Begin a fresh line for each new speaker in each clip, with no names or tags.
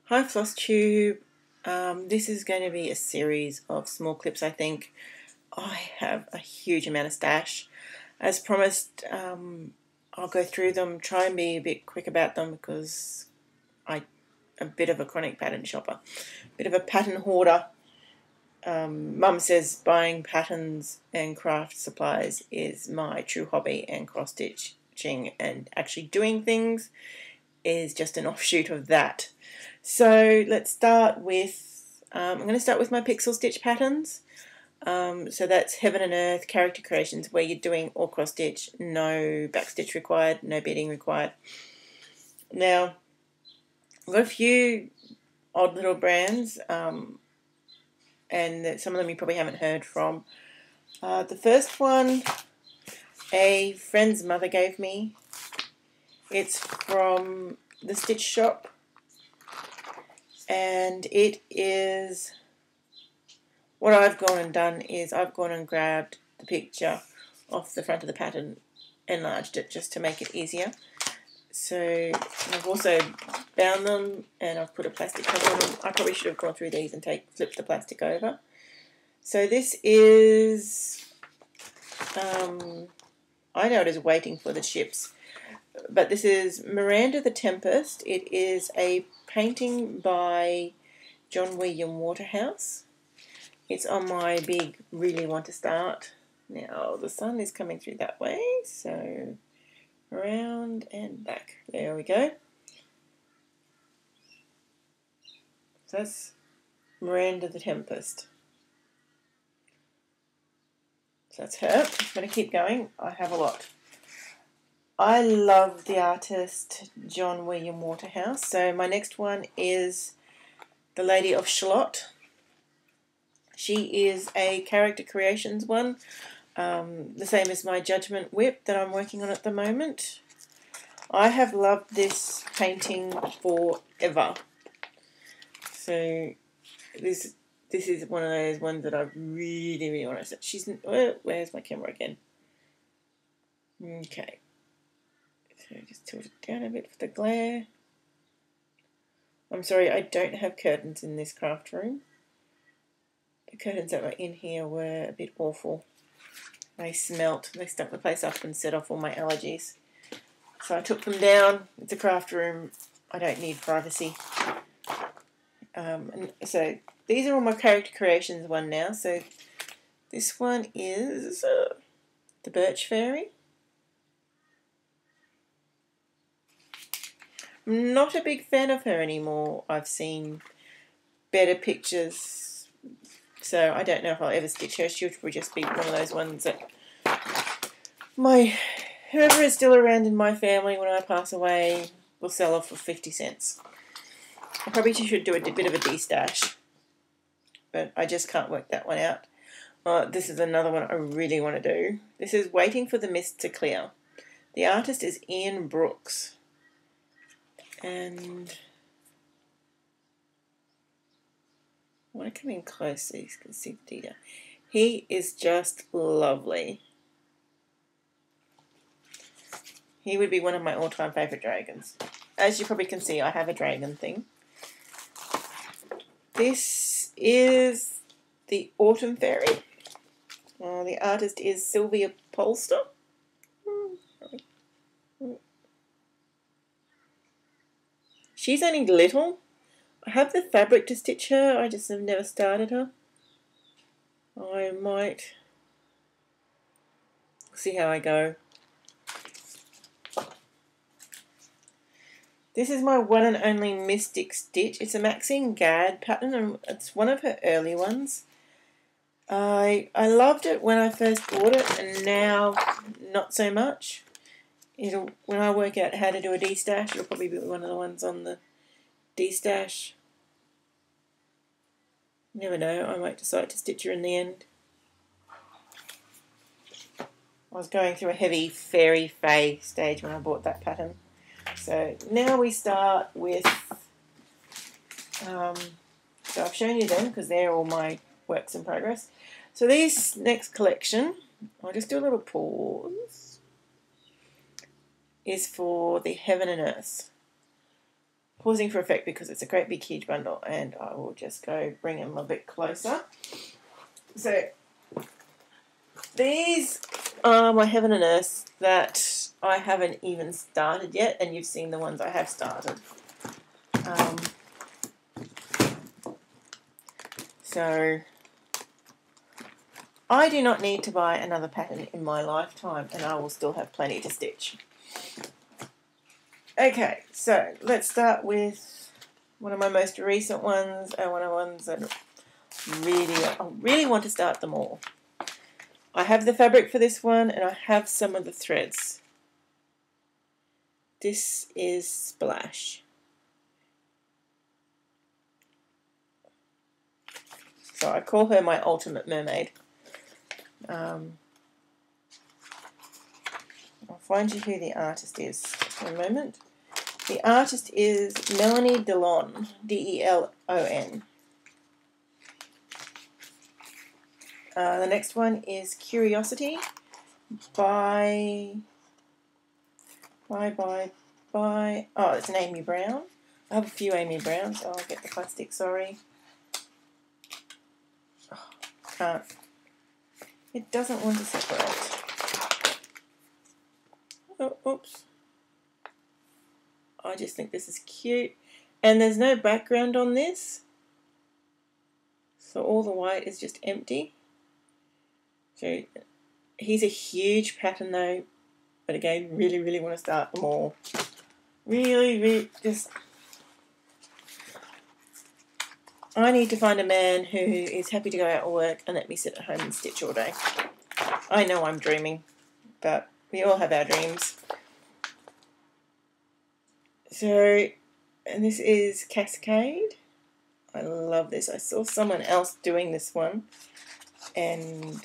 Hi Floss Tube. This is going to be a series of small clips, I think. I have a huge amount of stash. As promised, I'll go through them, try and be a bit quick about them because I'm a bit of a chronic pattern shopper, a bit of a pattern hoarder. Mum says buying patterns and craft supplies is my true hobby, and cross-stitching and actually doing things is just an offshoot of that. So let's start with, I'm going to start with my pixel stitch patterns. So that's Heaven and Earth character creations where you're doing all cross stitch, no back stitch required, no beading required. Now, I've got a few odd little brands, and some of them you probably haven't heard from. The first one, a friend's mother gave me. It's from the Stitch Shop, and it is, what I've gone and done is I've gone and grabbed the picture off the front of the pattern, enlarged it just to make it easier. So I've also bound them and I've put a plastic cover on them. I probably should have gone through these and flip the plastic over. So this is, I know it is Waiting for the Ships, but this is Miranda the Tempest. It is a painting by John William Waterhouse. It's on my big really want to start. Now the sun is coming through that way, so around and back. There we go. So that's Miranda the Tempest. So that's her. I'm going to keep going. I have a lot. I love the artist John William Waterhouse. So my next one is The Lady of Shalott. She is a character creations one, the same as my Judgment Whip that I'm working on at the moment. I have loved this painting forever. So this is one of those ones that I really want to say. She's, where's my camera again? Okay. So just tilt it down a bit for the glare. I'm sorry, I don't have curtains in this craft room. The curtains that were in here were a bit awful. They smelt. They stunk the place up and set off all my allergies. So I took them down. It's a craft room. I don't need privacy. And so these are all my character creations one now. So this one is the Birch Fairy. I'm not a big fan of her anymore. I've seen better pictures, so I don't know if I'll ever stitch her. She'll just be one of those ones that whoever is still around in my family when I pass away will sell off for 50 cents. I probably should do a bit of a de-stash, but I just can't work that one out. This is another one I really want to do. This is Waiting for the Mist to Clear. The artist is Ian Brooks. And I want to come in close so you can see the detail. He is just lovely. He would be one of my all-time favourite dragons. As you probably can see, I have a dragon thing. This is the Autumn Fairy. The artist is Sylvia Polster. She's only little. I have the fabric to stitch her, I just have never started her. I might see how I go. This is my one and only Mystic Stitch. It's a Maxine Gadd pattern, and it's one of her early ones. I loved it when I first bought it, and now not so much. When I work out how to do a de-stash, it'll probably be one of the ones on the de-stash. Never know, I might decide to stitch her in the end. I was going through a heavy fairy fae stage when I bought that pattern. So now we start with, so I've shown you them because they're all my works in progress. So this next collection, I'll just do a little pause, is for the Heaven and Earth. pausing for effect because it's a great big huge bundle, and I will just go bring them a bit closer. So these are my Heaven and Earth that I haven't even started yet, and you've seen the ones I have started. So I do not need to buy another pattern in my lifetime, and I will still have plenty to stitch. Okay, so let's start with one of my most recent ones, and one of the ones that I really want to start them all. I have the fabric for this one, and I have some of the threads. This is Splash. So I call her my ultimate mermaid. I'll find you who the artist is for a moment. The artist is Melanie Delon, Delon. The next one is Curiosity by... Oh, it's an Amy Brown. I have a few Amy Browns, so I'll get the plastic, sorry. Oh, can't. It doesn't want to separate. Oh, oops. I just think this is cute. And there's no background on this. So all the white is just empty. So he's a huge pattern though. But again, really, really want to start them all. Really, just... I need to find a man who is happy to go out and work and let me sit at home and stitch all day. I know I'm dreaming, but we all have our dreams. So, and this is Cascade. I love this. I saw someone else doing this one, and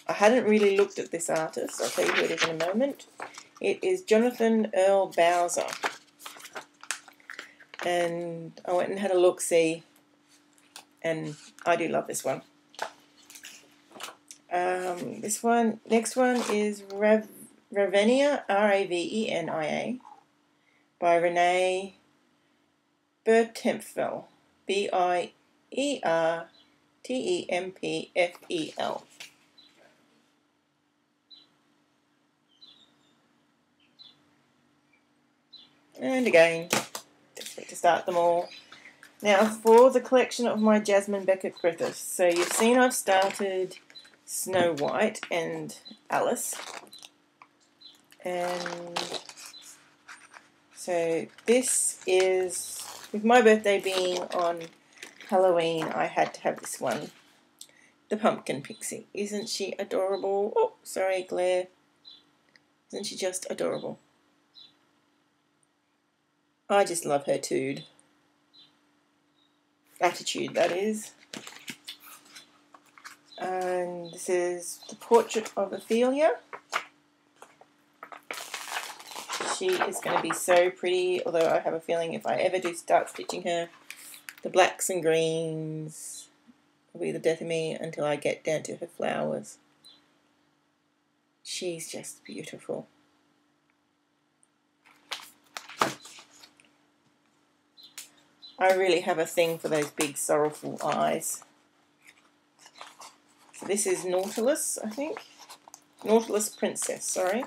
I hadn't really looked at this artist. I'll tell you who it is in a moment. It is Jonathon Earl Bowser. And I went and had a look-see, and I do love this one. Next one is Ravenia, Ravenia, by Renee Biertempfel, Biertempfel. And again, expect to start them all. Now for the collection of my Jasmine Becket-Griffith. So you've seen I've started Snow White and Alice. And so this is, with my birthday being on Halloween, I had to have this one. The Pumpkin Pixi. Isn't she adorable? Oh, sorry, glare. Isn't she just adorable? I just love her attitude, that is. And this is the portrait of Ophelia. She is going to be so pretty, although I have a feeling if I ever do start stitching her, the blacks and greens will be the death of me until I get down to her flowers. She's just beautiful. I really have a thing for those big sorrowful eyes. So this is Nautilus, I think. Nautilus Princess, sorry.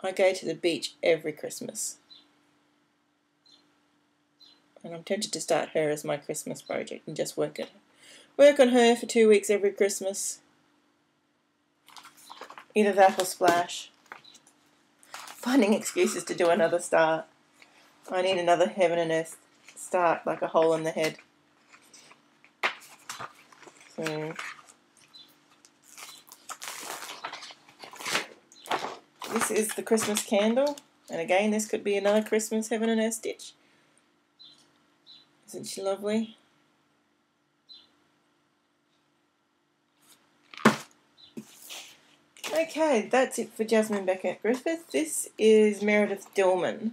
I go to the beach every Christmas. And I'm tempted to start her as my Christmas project and just work on her for 2 weeks every Christmas. Either that or Splash. Finding excuses to do another start. I need another Heaven and Earth start, like a hole in the head. So this is the Christmas candle. And again, this could be another Christmas Heaven and Earth stitch. Isn't she lovely? Okay, that's it for Jasmine Becket-Griffith. This is Meredith Dillman.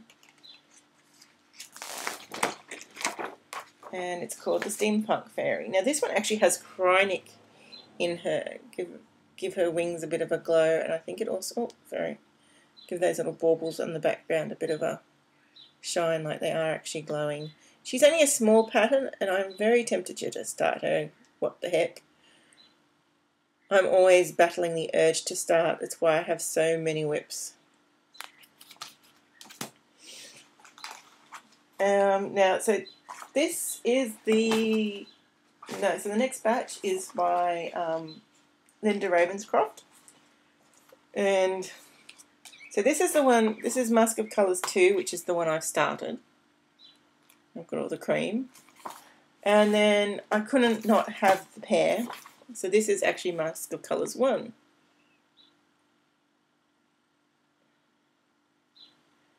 And it's called the Steampunk Fairy. Now this one actually has Krynic in her. give her wings a bit of a glow, and I think it also, give those little baubles in the background a bit of a shine, like they are actually glowing. She's only a small pattern, and I'm very tempted to just start her. What the heck? I'm always battling the urge to start. That's why I have so many whips. Now, so this is the... No, so the next batch is by Linda Ravenscroft. And so this is the one, this is Mask of Colours 2, which is the one I've started. I've got all the cream. And then I couldn't not have the pair. So this is actually Mask of Colours 1.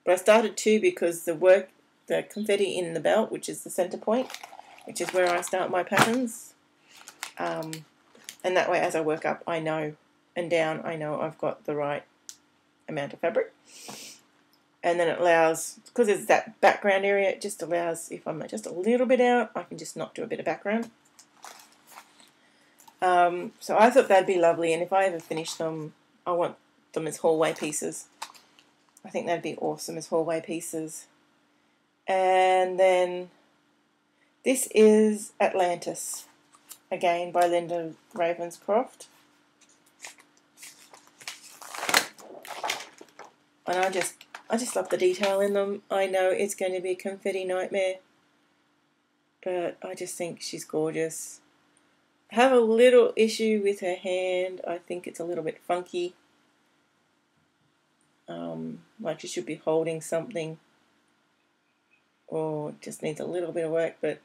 But I started 2 because the confetti in the belt, which is the centre point, which is where I start my patterns. And that way, as I work up, I know, and down, I know I've got the right amount of fabric. And then it allows, because there's that background area, it just allows, if I'm just a little bit out, I can just not do a bit of background. So I thought that'd be lovely, and if I ever finish them, I want them as hallway pieces. I think that'd be awesome as hallway pieces. And then this is Atlantis, again by Linda Ravenscroft. And I just love the detail in them. I know it's going to be a confetti nightmare, but I just think she's gorgeous. I have a little issue with her hand. I think it's a little bit funky. Like she should be holding something, or just needs a little bit of work, but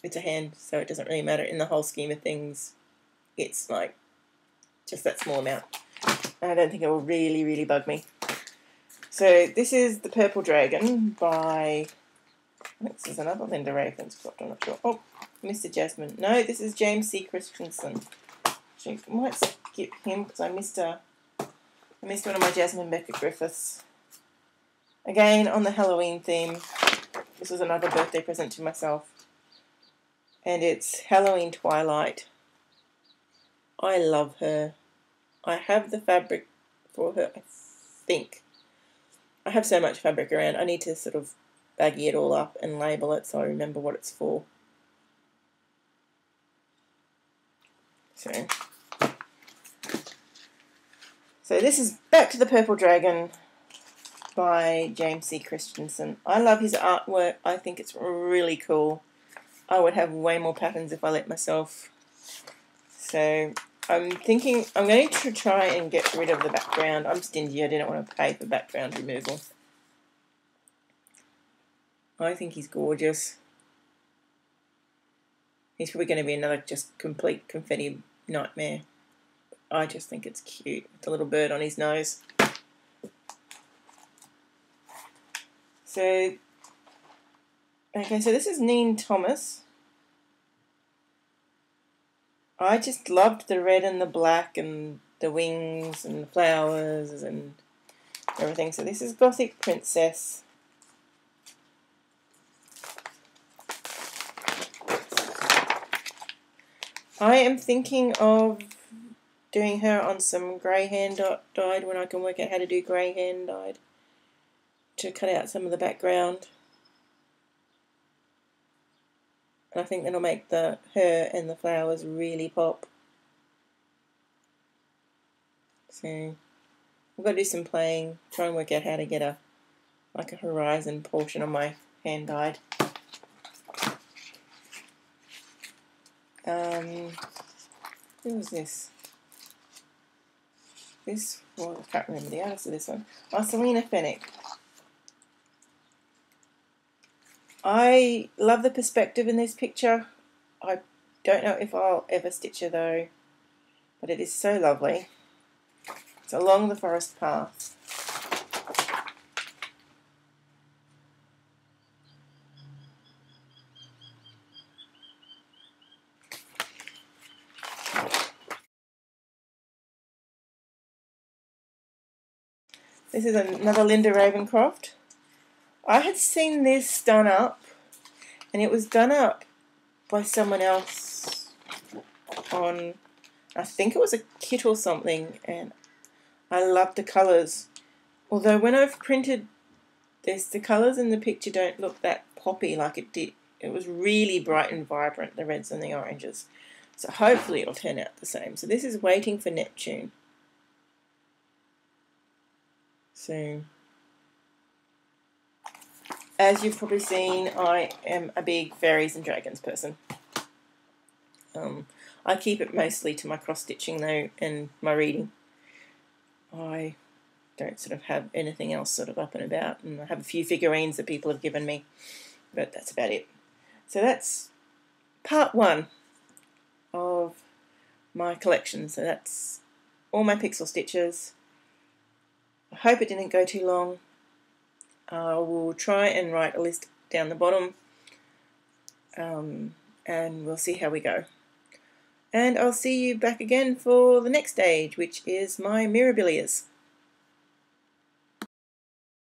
it's a hand, so it doesn't really matter in the whole scheme of things. It's like just that small amount. I don't think it will really, really bug me. So this is the Purple Dragon by, I think this is another Linda Ravenscroft, I'm not sure. Oh, Mr. Jasmine. No, this is James C. Christensen. Actually, I might skip him because I missed one of my Jasmine Becket-Griffiths. Again, on the Halloween theme. This was another birthday present to myself. And it's Halloween Twilight. I love her. I have the fabric for her, I think. I have so much fabric around. I need to sort of baggy it all up and label it so I remember what it's for. So this is Back to the Purple Dragon by James C. Christensen. I love his artwork. I think it's really cool. I would have way more patterns if I let myself. So I'm thinking I'm going to try and get rid of the background. I'm stingy. I didn't want to pay for background removal. I think he's gorgeous. He's probably going to be another just complete confetti nightmare. I just think it's cute. With a little bird on his nose. So, okay, so this is Nene Thomas. I just loved the red and the black and the wings and the flowers and everything. So this is Gothic Princess. I am thinking of doing her on some grey hand dyed when I can work out how to do grey hand dyed to cut out some of the background. And I think that'll make her and the flowers really pop. So I've got to do some playing, try and work out how to get a horizon portion on my hand dyed. Who was this? Well, I can't remember the artist of this one. Oh, Selina Fenech. I love the perspective in this picture. I don't know if I'll ever stitch her though, but it is so lovely. It's along the forest path. This is another Linda Ravenscroft. I had seen this done up, and it was done up by someone else on, I think it was a kit or something, and I love the colours. Although when I've printed this, the colours in the picture don't look that poppy like it did. It was really bright and vibrant, the reds and the oranges. So hopefully it'll turn out the same. So this is Waiting for Neptune. So, as you've probably seen, I am a big fairies and dragons person. I keep it mostly to my cross-stitching though and my reading. I don't sort of have anything else sort of up and about, and I have a few figurines that people have given me, but that's about it. So that's part 1 of my collection. So that's all my pixel stitches. I hope it didn't go too long. I will try and write a list down the bottom, and we'll see how we go. And I'll see you back again for the next stage, which is my Mirabilias.